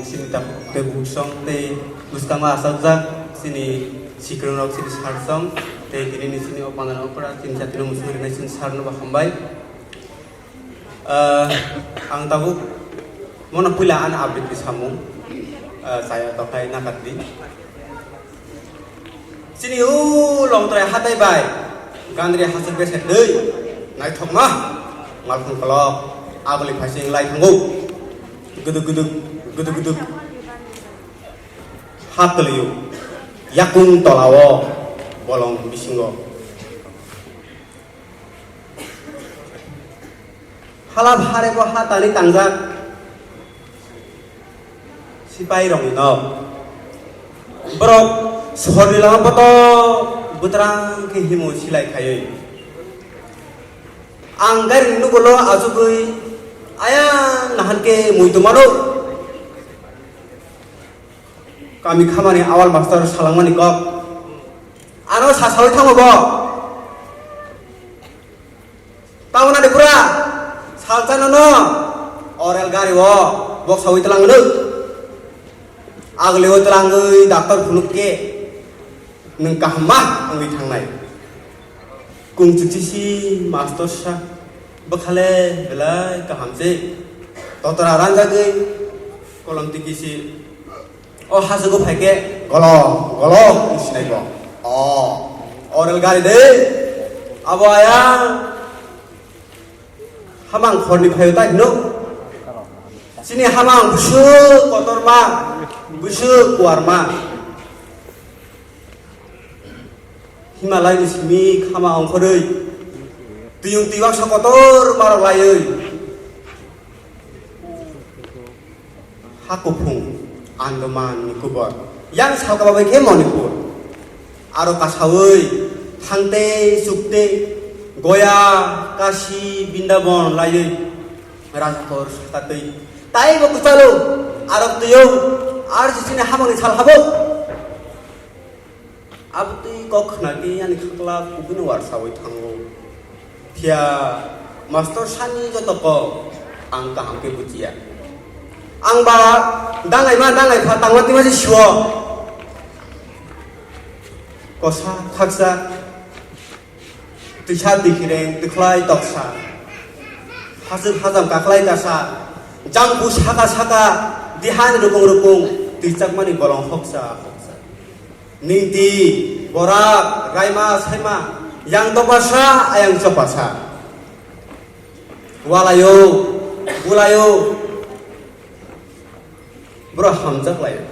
sini tak tebuksong te muskama asakjak sini sikrong rok sini sarsong te kini ni sini opangan opera sini satino musuri na sini sarno bakambai ang tabuk mona pulaan update di samung saya tokai nakatdi sini long tray hatai bai gandri hasil beset deui nai thokma ngalpun kelok abali phasing lai thangu gudug hatliu yakung tolawo bolong bisingo halab harebo hatani tangjak sipai rongino borok sohorni lama poto butrang ke himu silai khayoi anggar nu bolo azugui ayang nahan ke muitumaro kami khamani awal master salangmani kok ano sasawi thangobo tauna de pura salchanono orel gari wo bok sawi telangnu agleo telangui doctor phulukke nung kahmah angi thangnai kung chuchisi master sa bakhale belai kahamse totora ranjagui kolam tikisi oh hasago phaike golo isinai bo orel gari de abo aya hamang khorni phayo tai no sini hamang busu kotorma busu kuarma himalaya ni simi khama ongkhorei tiyung tiwak sakotor marok layoi hakupung Andaman Nicobar yang sakababay ke Manipur aro kasawoi thangte sukte goya kashi bindabon layoi rajakor sakatei tai bo kuchalo arok tiyung ar sisine hamani sal habo abti kokhnaki ani khakla kubunu war sawoi thango Pia master sani jotoko ang kahamke bucia ang ba dangai patang mati masih shuo kosa khaksa tisha dikhireng dikhlai toksa hasuk hazam kaklai kasa jangbu saka dihan rukung tijak mani bolong hoksa ningti borak raima saima yang topasa ayang copasa walayo bulayo bro hamjak layo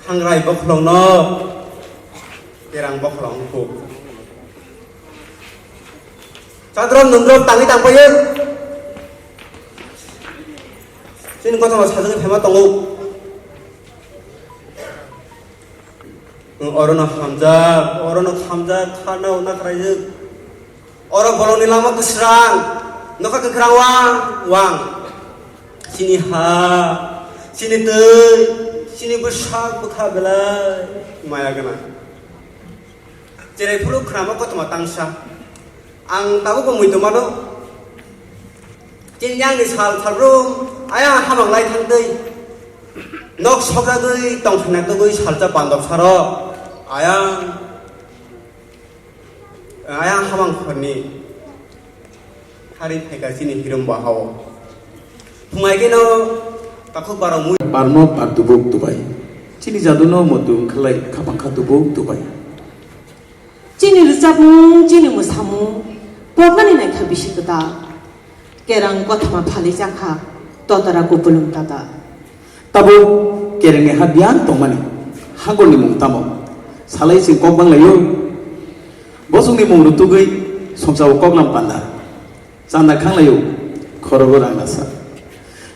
hangrai boklong no kerang boklong ku cadrom nungrom tangi tangpayen sini kota mas sajeng phema tongo Orang hamzah karena unak raja orang bolong ni lama keserang nuka kekerang wang sini sini sini besar buka belai maya kena cerai puluh kerama kau cuma tangsa ang tahu kamu itu mana cinyang di salrum ayah hamang lai tangdei nok sobragui tongkhana tugui salja pandok saro ayang hamang khorni hari pheka sini hirum bahao phumai geno takhu baro mui parmo partubuk tubai chini jaduno modu khlai khapang khatubuk tubai chini rusamu chini musamu pokani nai khabisikata kerang kothama phali jakha totara kupulung tata Tabu kerenge hadian tomani hagol ni mung tamo salai sing kok bang layo bosung ni mung rutugui somsaw kok lam panda sanda khang layo khorogo rangasa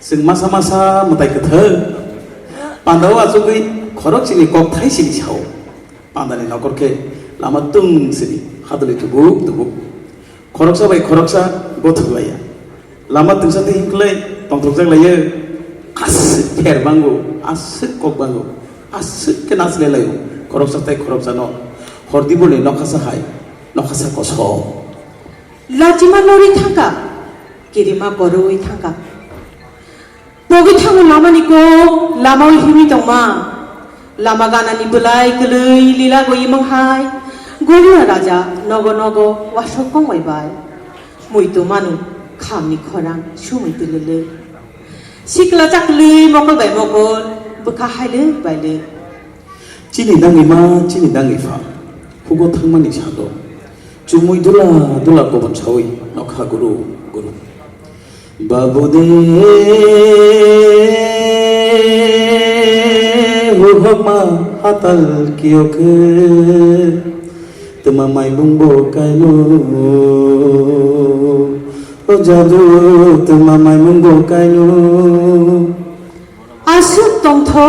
sing masa mutai kethe pandaw azugui khorok sini kok thai sini chao pandani nokor ke lama tung sini hadli tubuk khorok sa gothulaya lama tung sa ti klei tongtok jak layo asik per bangu asik kok bangu asik kenas lelayo korok sa no hordi bole nokasa hai nokasa koso lajima lori thangka kirima boroi thangka बगी थांगो लामानिको लामाव हिमी दंमा लामा गानानि बोलाय गोलै लीला गई मंहाय गलिया राजा नगो नगो वासो कंबायबाय मुइतो मानु खामनि खरां सुमै दिलले सिकला जाकलै मकल bye मकल बोखा हायले बायले चिनि दाङै मा चिनि दाङै फा हुगो थांमानि सादो चुमुइ दुला दुला गबन सावै नखा गुरु गुरु बाबू दे हुहमा हाताल कियोके तुमा माय बुंबो कायलो ओ जादू तुमा माय बुंबो कायलो आसु तंथो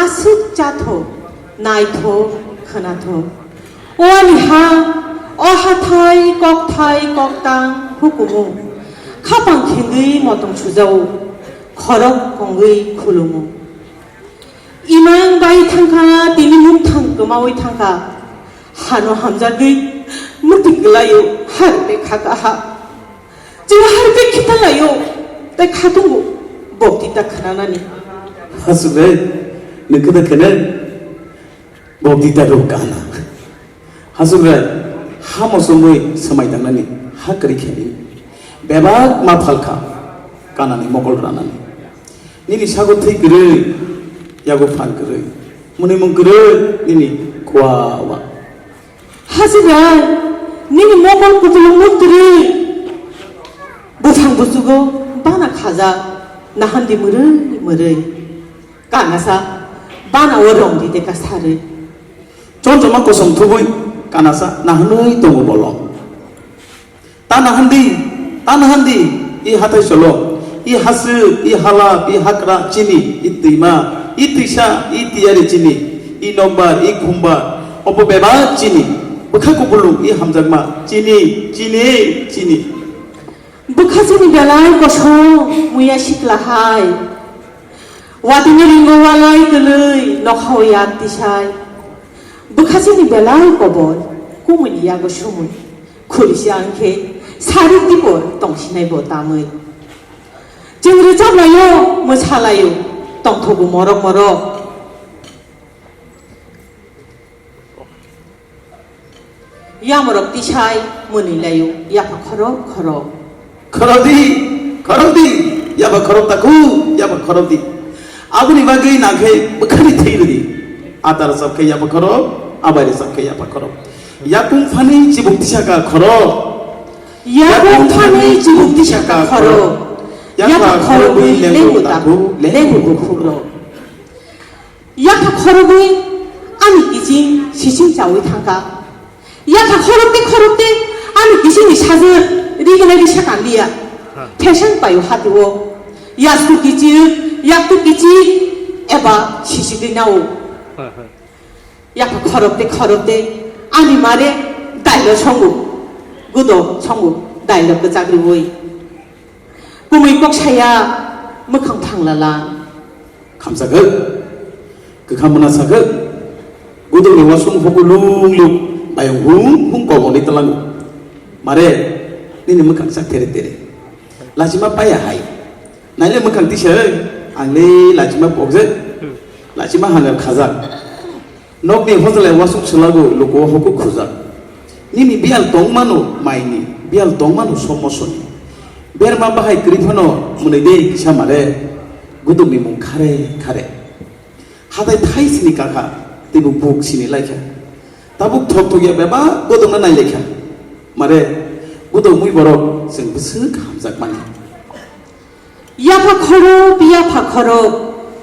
आसु जाथो नायथो खोनाथो ओलिहा अहाथाय ककतां हुकुमु खापां खेंगै मतं सुजाव खरक गंगै खुलुमु इमां बाय थांखा दिनि मुं थां गोमावै थांखा हानो हामजागै मुति गलायो हारबे खागाहा जों हारबे खिथालायो दा खादुंगो बक्ति दा खोनानानि हासुबे नोंखो खोनो बक्ति दा रोगाना हासुबे हामसमै समायदांनानि हा करिखेनि बेबाग मा फालखा कानानि मगल रानानि निनि सागो थै गरै यागो फान गरै मुनि मुं गरै निनि खवावा हाजिरा निनि मगल कुतुलुं मुतरि बुथां बुजुगो बाना खाजा नाहान्दी मोरै मोरै कानासा बाना वरंदि देका सारै जनजमा कसम थुबै कानासा नाहनै दङ बलं तानाहान्दी इ हाथाय सलो इ हासु इ हाला इ हाक्रा चिनि इ दैमा इ दैसा इ तियारि चिनि इ नम्बर इ खुम्बा अबो बेबा चिनि बखाको बुलु इ हामजागमा चिनि बुखाजोनि बेलाय गसं मुया सिख्लाहाय वादिनि रिंगो वालाय गोलै नखावया दिसाय बुखाजोनि बेलाय कबल कुमुनि यागो सुमुन खुलिसि आंखे सारि दिबो तंसिनायबो दामै जों रोजाबलायो मोसालायो तंथबो मरक मरक यामरक दिसाय मोनैलायो याफा खरब खरबदी याबा खरब ताकु याबा खरबदी आबुनि बागै नाखै बखानि थैरदि आदार सबखे याबा खरब आबारि सबखे याबा खरब याकुं फानि जिबुक्तिसाका खरब याकुं फानि जिबुक्तिसाका खरब याफा खरबै लेंगु ताकु लेंगु खुरो याफा खरबै आनि किजिं सिसिं जावै थांगा याफा खरबते आनि किजिंनि साजो रिगनाय रिसाकालिया फेशन पायो हातिवो यासु किची एबा सिसिगैनाव याफा खरबते आनि मारे दाइलो संगु गुदो संगु दाइलो गजाग्रिवै गुमै कक्साया मोखां थांलाला खामसागो गोखामना सागो गुदो लेवा सं हगु लुं बायं हुं गबनै तलांगु मारे निनि मोखां सा तेरे लाजिमा पाया हाय नायले मोखां दिसै आंले लाजिमा बगजे लाजिमा हांगार खाजाक नकनि हजलाय वासुक सलागु लोको हगु खुजाक निनि बियाल दंमानो माइनि बियाल दंमानो समसनि बेरमा बाहाय ग्रिफानो मुनैदे सामारे गुदुंनि मुं खारे हाथाय थाइसिनि काका तेबु बुकसिनि लायखा ताबुक थकथगिया बेबा गुदुंना नायलेखा मारे गुदुं मुइ बरक जों बिसो खामजाक माने याफा खरब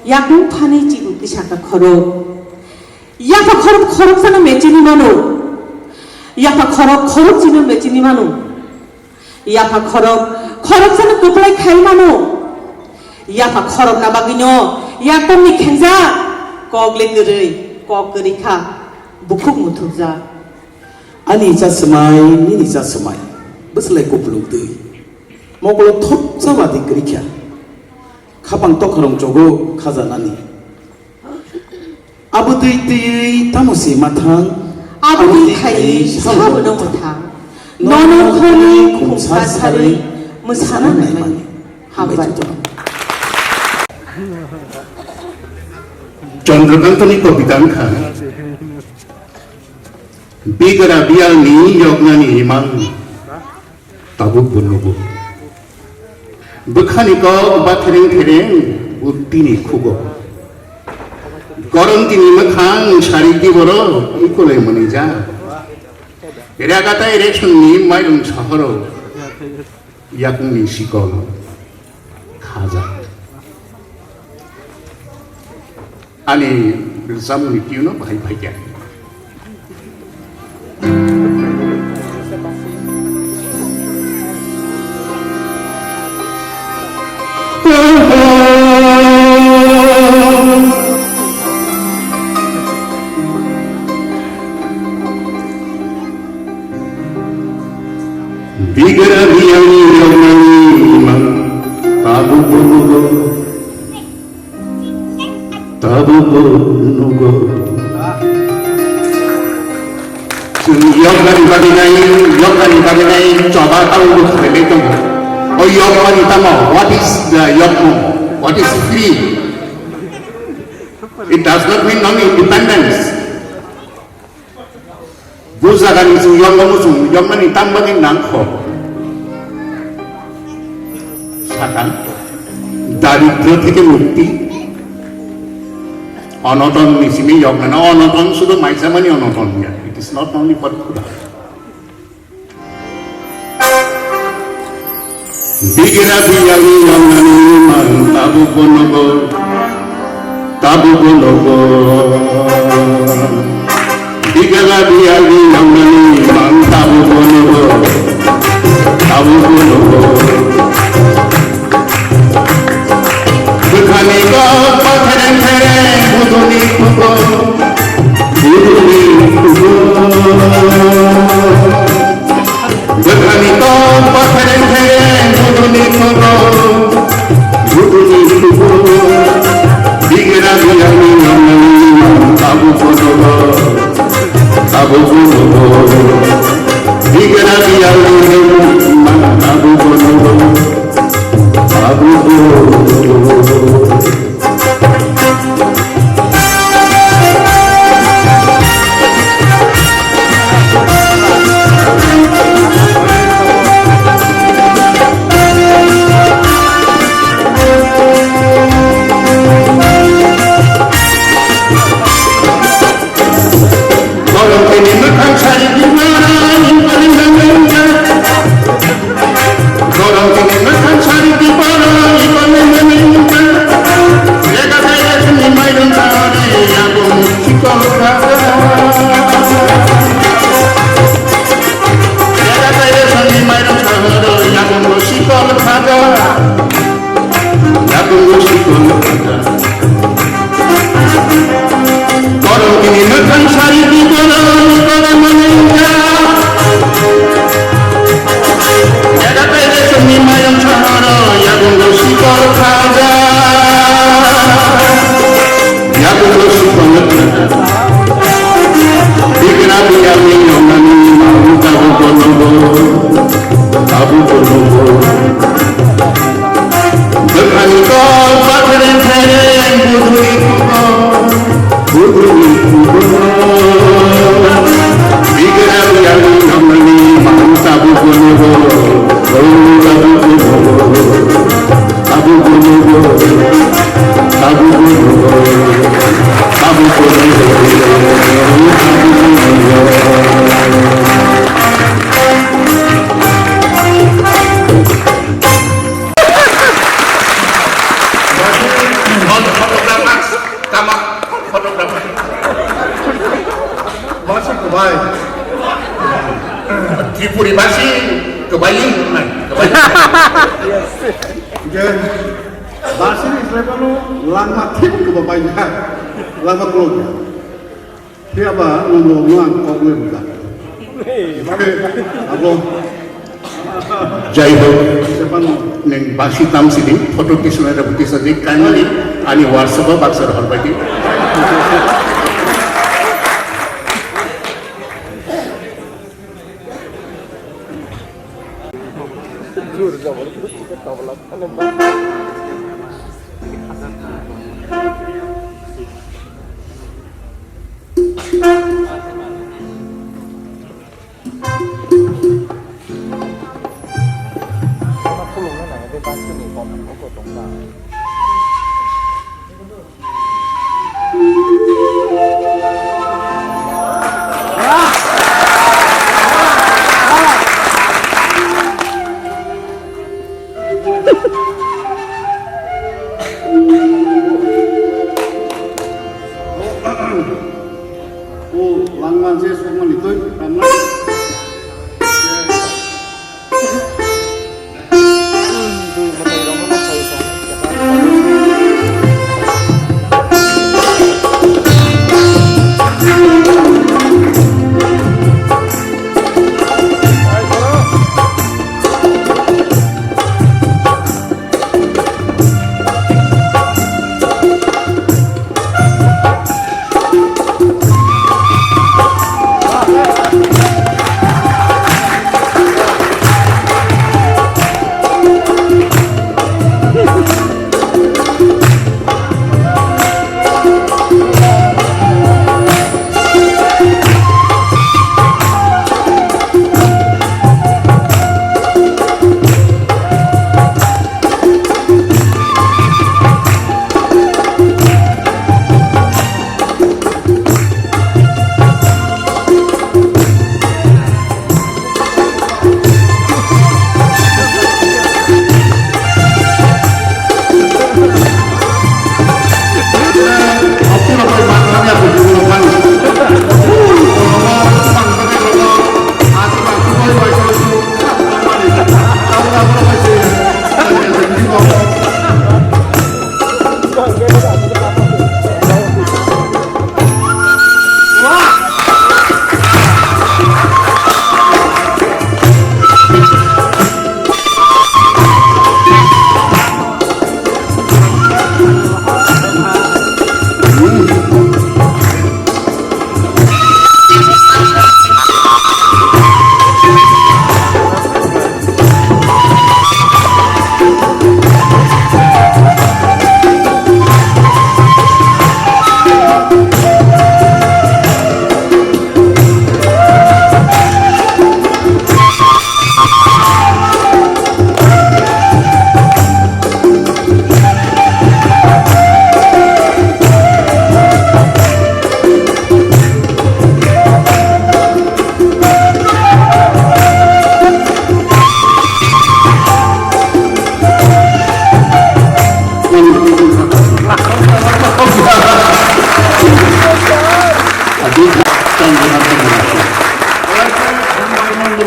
याकुं फानि जिबुक्तिसाका खरब याफा खरब जानो मेचिनि मानो याफा खरब जिनो मेचिनि मानो याफा खरब जानो गोबलाय खाय मानो याफा खरब ना बागिनो याकुंनि खेंजा कगले गोरै कग गोरैखा बुखुक मुथुजा आनि जासमाय निनि जासमाय बोसलाय गबलुं दै मगल थप जाबादि गरिख्या खापां तखरं जगो खाजानानि आबो दै तामुसि माथां आबुनि थायै साबोनो मोथां ननखनि खुंसा सारै मोसाना नायमानि हाबाय चंद्रकांतनि कवितांखा बिगरा बियालनि यज्ञानि इमां ताबुक बुनुगु बखानिको बाथेरें थेरें उट्टिनि खुगो गरंतिनि मोखां सारिगि बर इकोले मनिजा एरागाता एरेक्शननि माइरं सहराव याकुंनि सिकल खाजा आनि बिरसामुनि तिउनो भाई भाइया Bigara biyani yamani man tabu bunugo yogani baginai coba tahu khale tong o yogani tamo what is the yogmu what is free it does not mean non independence buzagan su yogani tambani nangkho সাকান দারিদ্র থেকে মুক্তি অনটন নিচিমি যজ্ঞ অনটন শুধু মাইসামানি অনটন it is not only for খুদা বিগেরা বিয়ালি যজ্ঞানি মান তাবু বনগ বিগেরা বিয়ালি যজ্ঞানি মান তাবু বনগ Bukhani ko pathren there buduni kugo Bukhani ko pathren there buduni kugo Bigera biyani namani tabu bonogo Bigera biyani tabu bonogo Tripuri basi kebayang naik basi ni saya perlu lama tim ke bapaknya lama keluarga siapa ngomong kau boleh buka apa jai ho siapa neng basi tam sini foto kisah ada bukti saja kindly ani WhatsApp baksar horbati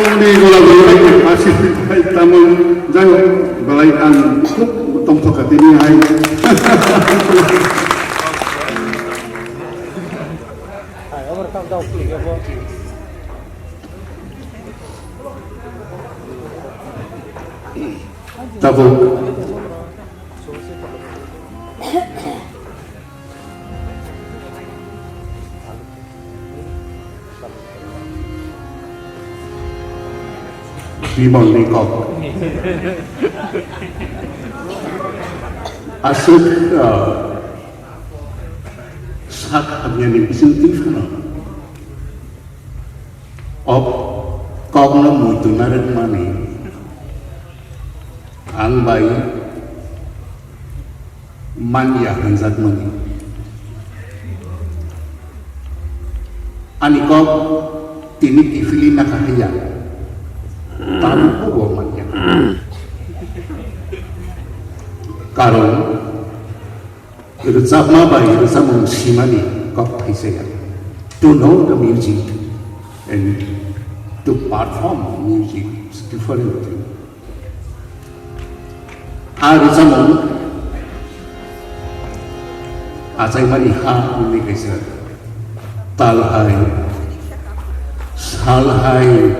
Ini kalau boleh masih tamu jangan balai an tong kat ini hai. Tahu. Bimal ni kau. Asal sak hanya ni insentif kan? Kau nak mutu narik mani, ang bayi manja hanzat mani. Ani kau tini kifili nak kahaya. Tahu apa maknanya? Karena bersama bayi bersama simani kau bisa to know the music and to perform music is different. Bersama asal mani ini kisah talhai, salhai.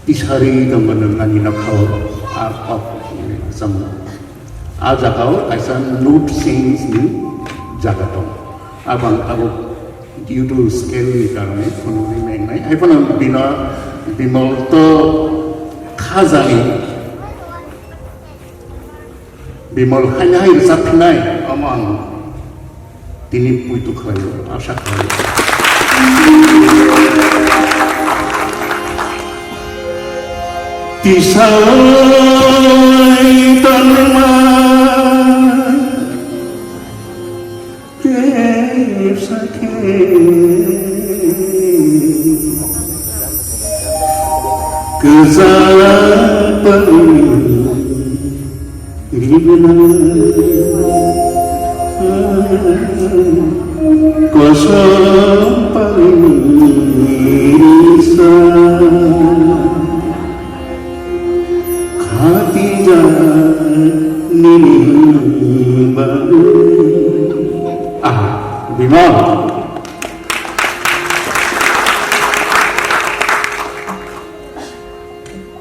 Ishari teman nani nak kau apa sama aja kau kaisa note sings ni jaga tu abang abu due to scale ni karena pun ni main main I pun bina bimal to khazani bimal hanya hari sapnai amang tini puitu kau asal kau Tisai tanma ke sakhe kezapan ribna kosong palisa Bimal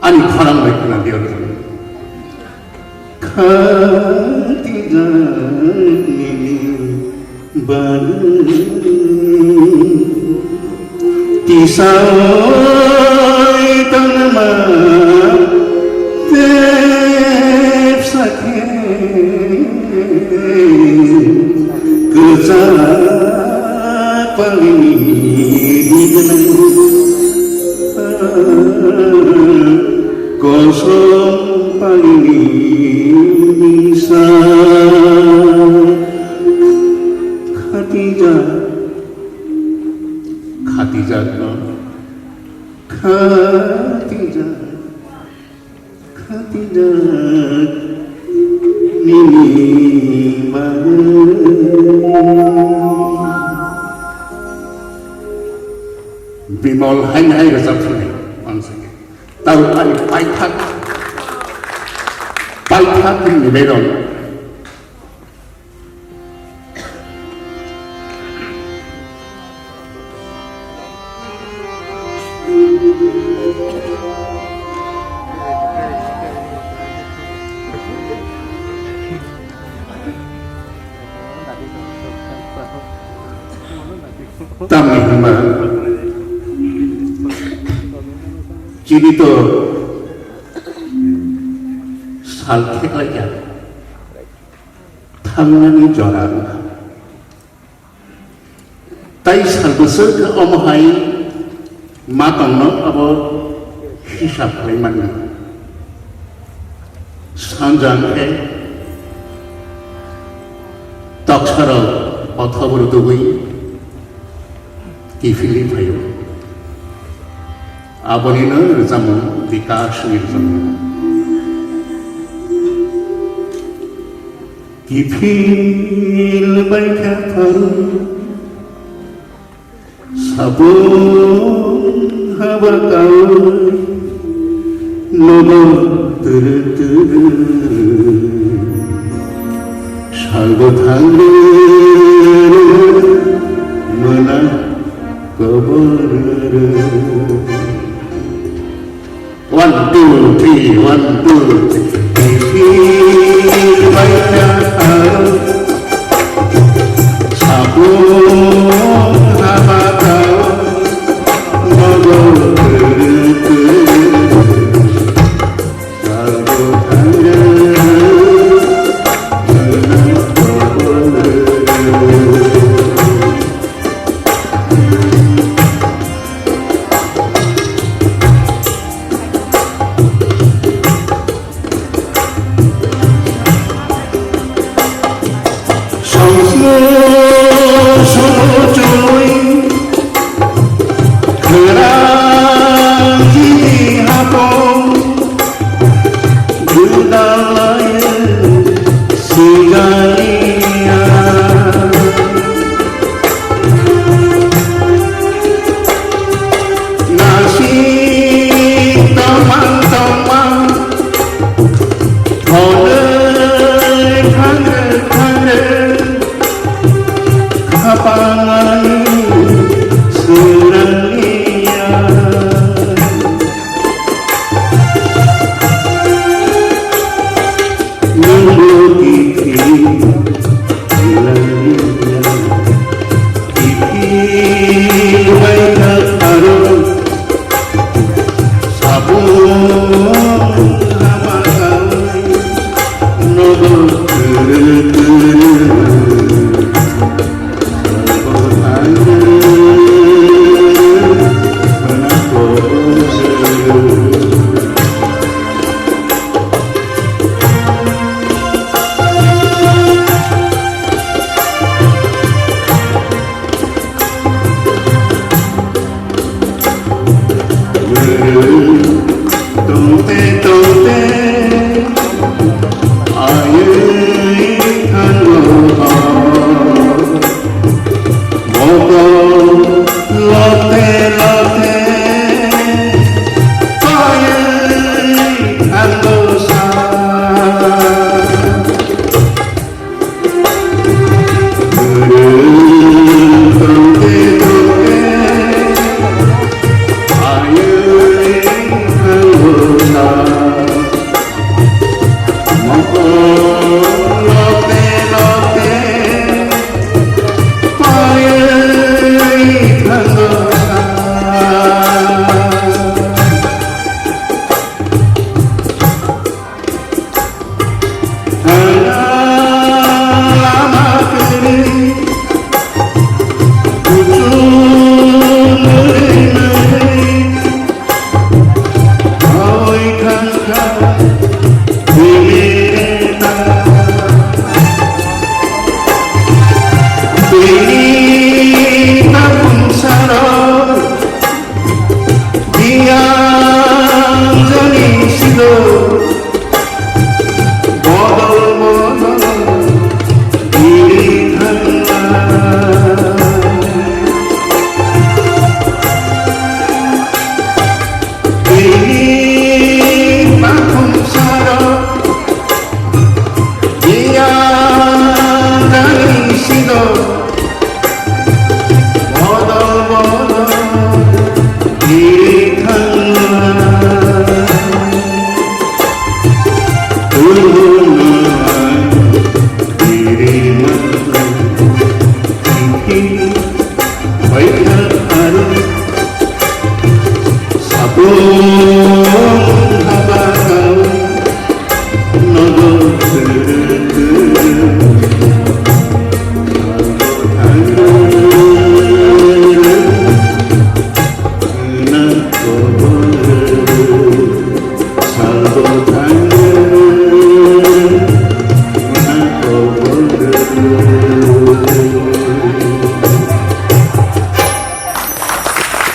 ani kharang baik na dia khatiga nini baru tisai tanma sakhe kezapan kosong bisa Khadijah Nini Bimal hai resap sini maksudnya tahu ani paitak ini bedon Tami hima Jadi tu saltik lagi Tangan joran Tai salbesar ke omahai Matang no abo hisap leman Sanjang ke Taksara Othabur Dugui Kifili Payo Abonina Zamu Vikas Nirzamu Kifil Baika Paru Sabun 하바가오 너도 뜨르뜨르 살고 달르르 머나 꺼버르르 1, 2, 3, 1, 2, 3 이리와야 사고 하바가오 너도 뜨르뜨르 살고 달르르 머나 꺼버르르 소조이 그랑기하고 그날의 시간이야 나시 떠만 오늘 하늘 가방안이 사랑이야 눈물이 사랑이야 깊이 와이가타로 사부 하마가오 너도 뜨르뜨르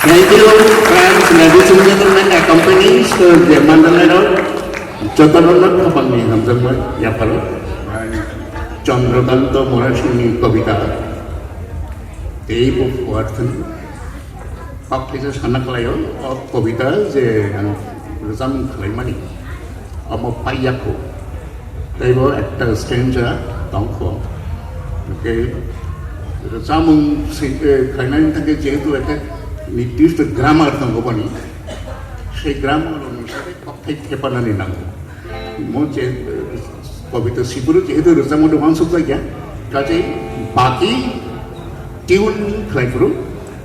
Thank you, friends, ladies and gentlemen, accompanies to the Mandalay Road. Jotaronat kapangni hamzamma yapalo. Chandrakanta Morashini Kavita. Tape of Watson. पापथायजों सानना खालायो कविता जे रोजाम खालायमानि अमो पाइयाखौ दायबो একটা stanza दंखौ okay रोजामुं खालायनायनि थाखाय जेहेतु একটা নির্দিষ্ট grammar नांगौ बानि সেই গ্রামার অনুসারে পাপथाय थेफानानै नांगौ मोनसे कविता सिफोरो जेहेतु रोजामाव गोबां सब जायगा काजै बाकी टिउन खालायफोरो